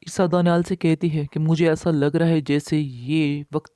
ईसा दानियाल से कहती है कि मुझे ऐसा लग रहा है जैसे ये वक्त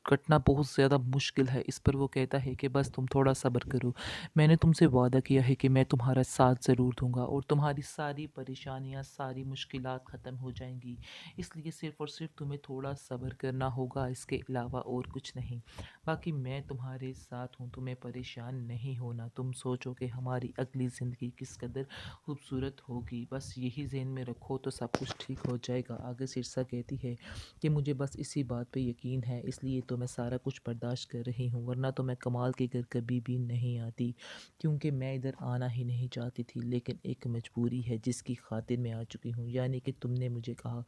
कटना बहुत ज़्यादा मुश्किल है। इस पर वो कहता है कि बस तुम थोड़ा सब्र करो। मैंने तुमसे वादा किया है कि मैं तुम्हारा साथ ज़रूर दूंगा और तुम्हारी सारी परेशानियां, सारी मुश्किलात ख़त्म हो जाएंगी। इसलिए सिर्फ़ और सिर्फ तुम्हें थोड़ा सब्र करना होगा, इसके अलावा और कुछ नहीं। बाकी मैं तुम्हारे साथ हूँ, तुम्हें परेशान नहीं होना। तुम सोचो कि हमारी अगली ज़िंदगी किस कदर खूबसूरत होगी, बस यही ज़हन में रखो तो सब कुछ ठीक हो जाएगा। आगे सिरसा कहती है कि मुझे बस इसी बात पे यकीन है, इसलिए तो मैं सारा कुछ बर्दाश्त कर रही हूँ, वरना तो मैं कमाल के घर कभी भी नहीं आती, क्योंकि मैं इधर आना ही नहीं चाहती थी। लेकिन एक मजबूरी है जिसकी खातिर मैं आ चुकी हूँ, यानी कि तुमने मुझे कहा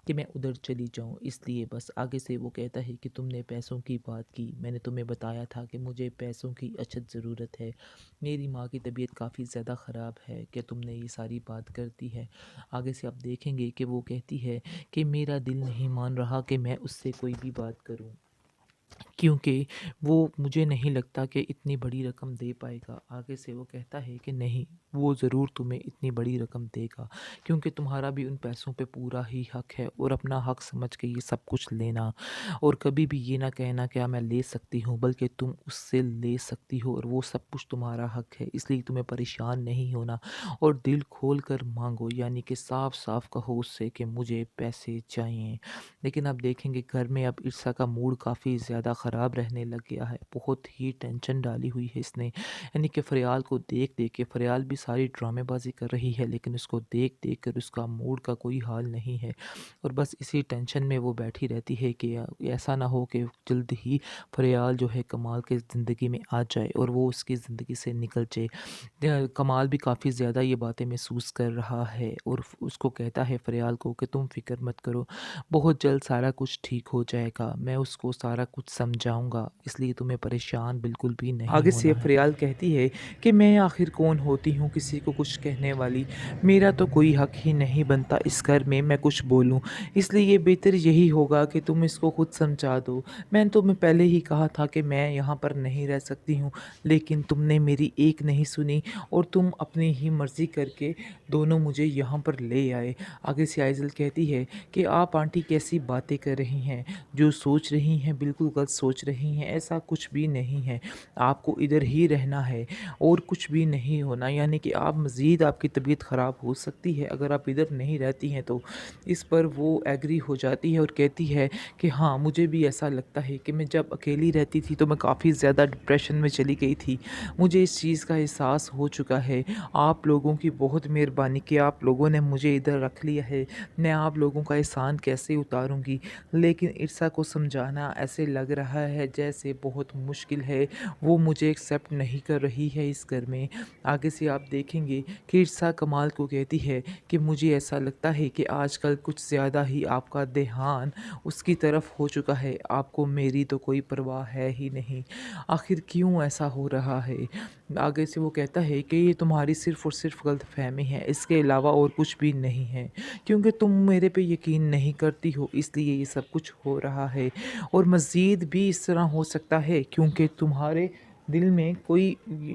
कि मैं उधर चली जाऊँ, इसलिए बस। आगे से वो कहता है कि तुमने पैसों की बात की, मैंने तुम्हें बताया था कि मुझे पैसों की अछत ज़रूरत है। मेरी माँ की तबीयत काफ़ी ज़्यादा ख़राब है, क्या तुमने ये सारी बात कर दी है? आगे से आप देखेंगे कि वो कहती है कि मेरा दिल नहीं मान रहा कि मैं उससे कोई भी बात करूं, क्योंकि वो मुझे नहीं लगता कि इतनी बड़ी रकम दे पाएगा। आगे से वो कहता है कि नहीं, वो ज़रूर तुम्हें इतनी बड़ी रकम देगा, क्योंकि तुम्हारा भी उन पैसों पे पूरा ही हक है, और अपना हक समझ के ये सब कुछ लेना, और कभी भी ये ना कहना क्या मैं ले सकती हूँ, बल्कि तुम उससे ले सकती हो और वो सब कुछ तुम्हारा हक है। इसलिए तुम्हें परेशान नहीं होना और दिल खोल कर मांगो, यानी कि साफ साफ कहो उससे कि मुझे पैसे चाहिए। लेकिन आप देखेंगे घर में अब ईर्षा का मूड काफ़ी ज़्यादा ख़राब रहने लग गया है। बहुत ही टेंशन डाली हुई है इसने, यानी कि फ़रियाल को देख देख के। फ़रियाल भी सारी ड्रामेबाजी कर रही है, लेकिन उसको देख देख कर उसका मूड का कोई हाल नहीं है, और बस इसी टेंशन में वो बैठी रहती है कि ऐसा ना हो कि जल्द ही फ़रियाल जो है कमाल के ज़िंदगी में आ जाए और वो उसकी ज़िंदगी से निकल जाए। कमाल भी काफ़ी ज़्यादा ये बातें महसूस कर रहा है, और उसको कहता है फ़रियाल को कि तुम फ़िक्र मत करो, बहुत जल्द सारा कुछ ठीक हो जाएगा। मैं उसको सारा कुछ समझाऊँगा, इसलिए तुम्हें परेशान बिल्कुल भी नहीं आगे से होना है। फ़रियाल कहती है कि मैं आखिर कौन होती हूँ किसी को कुछ कहने वाली? मेरा तो कोई हक ही नहीं बनता इस घर में मैं कुछ बोलूँ, इसलिए ये बेहतर यही होगा कि तुम इसको खुद समझा दो। मैंने तुम्हें पहले ही कहा था कि मैं यहाँ पर नहीं रह सकती हूँ, लेकिन तुमने मेरी एक नहीं सुनी, और तुम अपनी ही मर्ज़ी करके दोनों मुझे यहाँ पर ले आए। आगे से आइज़ल कहती है कि आप आंटी कैसी बातें कर रही हैं, जो सोच रही हैं बिल्कुल गलत सोच रही हैं, ऐसा कुछ भी नहीं है। आपको इधर ही रहना है और कुछ भी नहीं होना, यानी कि आप मज़ीद आपकी तबीयत ख़राब हो सकती है अगर आप इधर नहीं रहती हैं तो। इस पर वो एग्री हो जाती है और कहती है कि हाँ, मुझे भी ऐसा लगता है कि मैं जब अकेली रहती थी तो मैं काफ़ी ज़्यादा डिप्रेशन में चली गई थी। मुझे इस चीज़ का एहसास हो चुका है। आप लोगों की बहुत मेहरबानी कि आप लोगों ने मुझे इधर रख लिया है। मैं आप लोगों का एहसान कैसे उतारूँगी? लेकिन इर्सा को समझाना ऐसे लग रहा है जैसे बहुत मुश्किल है। वो मुझे एक्सेप्ट नहीं कर रही है इस घर में। आगे से आप देखेंगे कि इर्सा कमाल को कहती है कि मुझे ऐसा लगता है कि आजकल कुछ ज़्यादा ही आपका ध्यान उसकी तरफ हो चुका है। आपको मेरी तो कोई परवाह है ही नहीं। आखिर क्यों ऐसा हो रहा है? आगे से वो कहता है कि ये तुम्हारी सिर्फ़ और सिर्फ़ गलतफ़हमी है, इसके अलावा और कुछ भी नहीं है। क्योंकि तुम मेरे पे यकीन नहीं करती हो, इसलिए ये सब कुछ हो रहा है, और मज़ीद भी इस तरह हो सकता है क्योंकि तुम्हारे दिल में कोई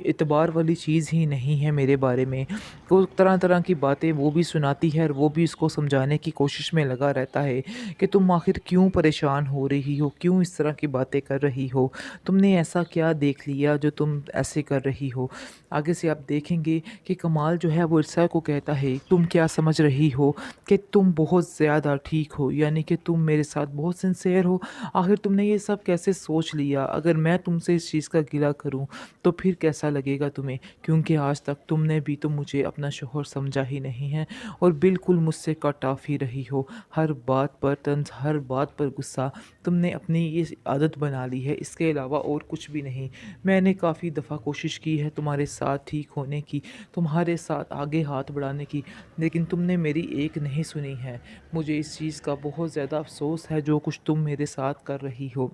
एतबार वाली चीज़ ही नहीं है मेरे बारे में। वो तरह-तरह की बातें वो भी सुनाती है और वो भी इसको समझाने की कोशिश में लगा रहता है कि तुम आखिर क्यों परेशान हो रही हो? क्यों इस तरह की बातें कर रही हो? तुमने ऐसा क्या देख लिया जो तुम ऐसे कर रही हो? आगे से आप देखेंगे कि कमाल जो है वो इर्सा को कहता है, तुम क्या समझ रही हो कि तुम बहुत ज़्यादा ठीक हो, यानी कि तुम मेरे साथ बहुत सिंसियर हो। आखिर तुमने ये सब कैसे सोच लिया? अगर मैं तुमसे इस चीज़ का गिला करूं तो फिर कैसा लगेगा तुम्हें? क्योंकि आज तक तुमने भी तो मुझे अपना शौहर समझा ही नहीं है, और बिल्कुल मुझसे कट ऑफ ही रही हो। हर बात पर तंज, हर बात पर गुस्सा, तुमने अपनी ये आदत बना ली है, इसके अलावा और कुछ भी नहीं। मैंने काफ़ी दफ़ा कोशिश की है तुम्हारे साथ ठीक होने की, तुम्हारे साथ आगे हाथ बढ़ाने की, लेकिन तुमने मेरी एक नहीं सुनी है। मुझे इस चीज़ का बहुत ज़्यादा अफ़सोस है जो कुछ तुम मेरे साथ कर रही हो।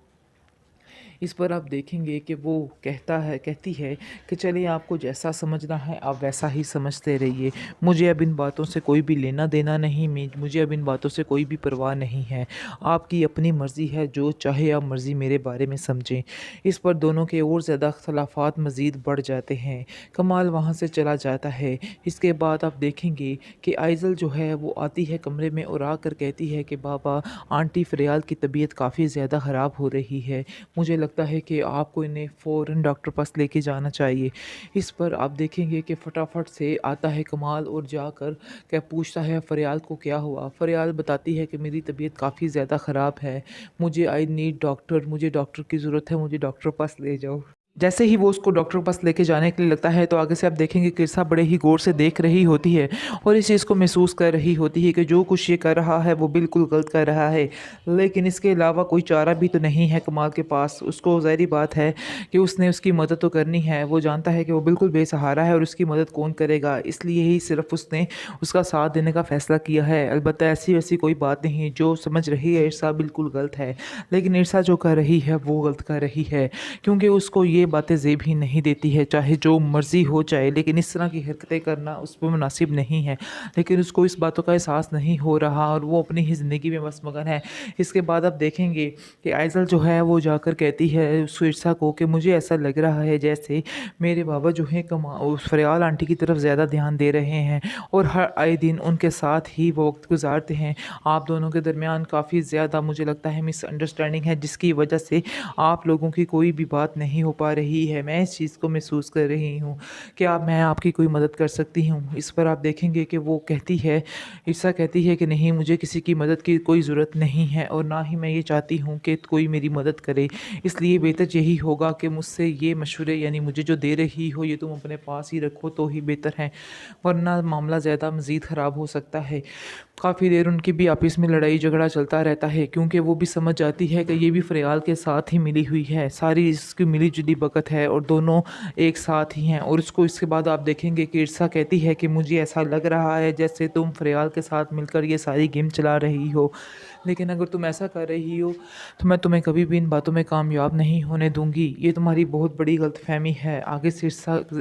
इस पर आप देखेंगे कि वो कहती है कि चलिए आपको जैसा समझना है आप वैसा ही समझते रहिए। मुझे अब इन बातों से कोई भी लेना देना नहीं, मुझे अब इन बातों से कोई भी परवाह नहीं है। आपकी अपनी मर्ज़ी है, जो चाहे आप मर्ज़ी मेरे बारे में समझें। इस पर दोनों के और ज़्यादा अख्तलाफ़ात मज़ीद बढ़ जाते हैं। कमाल वहाँ से चला जाता है। इसके बाद आप देखेंगे कि आइज़ल जो है वो आती है कमरे में और आकर कहती है कि बाबा, आंटी फ़रियाल की तबीयत काफ़ी ज़्यादा ख़राब हो रही है। मुझे लगता है कि आपको इन्हें फ़ौरन डॉक्टर पास लेके जाना चाहिए। इस पर आप देखेंगे कि फटाफट से आता है कमाल और जाकर क्या पूछता है फ़रियाल को क्या हुआ। फ़रियाल बताती है कि मेरी तबीयत काफ़ी ज़्यादा ख़राब है, मुझे डॉक्टर की ज़रूरत है, मुझे डॉक्टर पास ले जाओ। जैसे ही वो उसको डॉक्टर के पास लेके जाने के लिए लगता है तो आगे से आप देखेंगे कि किरसा बड़े ही गौर से देख रही होती है और इस चीज़ को महसूस कर रही होती है कि जो कुछ ये कर रहा है वो बिल्कुल गलत कर रहा है, लेकिन इसके अलावा कोई चारा भी तो नहीं है कमाल के पास। उसको ज़ाहिर बात है कि उसने उसकी मदद तो करनी है। वो जानता है कि वो बिल्कुल बेसहारा है और उसकी मदद कौन करेगा, इसलिए ही सिर्फ उसने उसका साथ देने का फ़ैसला किया है। अलबत्ता ऐसी वैसी कोई बात नहीं, जो समझ रही है इरसा बिल्कुल गलत है, लेकिन इरसा जो कर रही है वो गलत कर रही है, क्योंकि उसको ये बातें ज़ेब ही नहीं देती है, चाहे जो मर्ज़ी हो जाए, लेकिन इस तरह की हरकतें करना उस पर मुनासिब नहीं है। लेकिन उसको इस बातों का एहसास नहीं हो रहा और वो अपनी ही ज़िंदगी में बस मगन है। इसके बाद आप देखेंगे कि आइज़ल जो है वो जाकर कहती है उस इरसा को कि मुझे ऐसा लग रहा है जैसे मेरे बाबा जो हैं उस फ़रियाल आंटी की तरफ ज़्यादा ध्यान दे रहे हैं और हर आए दिन उनके साथ ही वो वक्त गुजारते हैं। आप दोनों के दरमियान काफ़ी ज़्यादा मुझे लगता है मिसअंडरस्टैंडिंग है, जिसकी वजह से आप लोगों की कोई भी बात नहीं हो पा रही है। मैं इस चीज़ को महसूस कर रही हूँ। क्या मैं आपकी कोई मदद कर सकती हूँ? इस पर आप देखेंगे कि वो कहती है, ईसा कहती है कि नहीं, मुझे किसी की मदद की कोई ज़रूरत नहीं है और ना ही मैं ये चाहती हूँ कि कोई मेरी मदद करे। इसलिए बेहतर यही होगा कि मुझसे ये मशवरे, यानी मुझे जो दे रही हो ये तुम अपने पास ही रखो तो ही बेहतर है, वरना मामला ज़्यादा मज़ीद ख़राब हो सकता है। काफ़ी देर उनकी भी आपस में लड़ाई झगड़ा चलता रहता है, क्योंकि वो भी समझ जाती है कि ये भी फ़रियाल के साथ ही मिली हुई है, सारी इसकी मिली जुली बकत है और दोनों एक साथ ही हैं। और इसके बाद आप देखेंगे कि इरसा कहती है कि मुझे ऐसा लग रहा है जैसे तुम फ़रियाल के साथ मिलकर ये सारी गेम चला रही हो, लेकिन अगर तुम ऐसा कर रही हो तो मैं तुम्हें कभी भी इन बातों में कामयाब नहीं होने दूंगी। ये तुम्हारी बहुत बड़ी गलतफहमी है। आगे से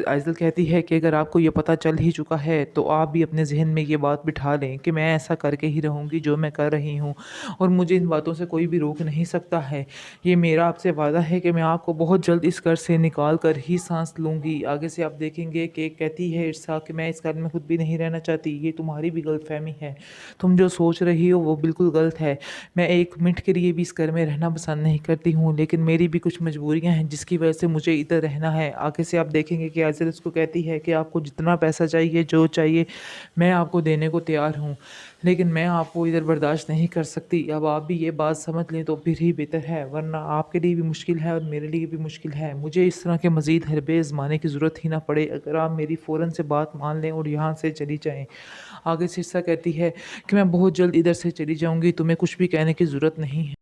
आइज़ल कहती है कि अगर आपको ये पता चल ही चुका है तो आप भी अपने जहन में ये बात बिठा लें कि मैं ऐसा करके ही रहूँगी जो मैं कर रही हूँ और मुझे इन बातों से कोई भी रोक नहीं सकता है। ये मेरा आपसे वादा है कि मैं आपको बहुत जल्द इस घर से निकाल कर ही सांस लूँगी। आगे से आप देखेंगे कि कहती है इरसा कि मैं इस घर में खुद भी नहीं रहना चाहती। ये तुम्हारी भी गलतफहमी है, तुम जो सोच रही हो वो बिल्कुल गलत है। मैं एक मिनट के लिए भी इस घर में रहना पसंद नहीं करती हूँ, लेकिन मेरी भी कुछ मजबूरियाँ हैं जिसकी वजह से मुझे इधर रहना है। आगे से आप देखेंगे कि आज़िल उसको कहती है कि आपको जितना पैसा चाहिए, जो चाहिए, मैं आपको देने को तैयार हूँ, लेकिन मैं आपको इधर बर्दाश्त नहीं कर सकती। अब आप भी ये बात समझ लें तो फिर ही बेहतर है, वरना आपके लिए भी मुश्किल है और मेरे लिए भी मुश्किल है। मुझे इस तरह के मज़ीद हरबे आज़माने की ज़रूरत ही ना पड़े अगर आप मेरी फ़ौरन से बात मान लें और यहाँ से चली जाएँ। आगे सिरसा कहती है कि मैं बहुत जल्द इधर से चली जाऊँगी, तुम्हें कुछ भी कहने की ज़रूरत नहीं है।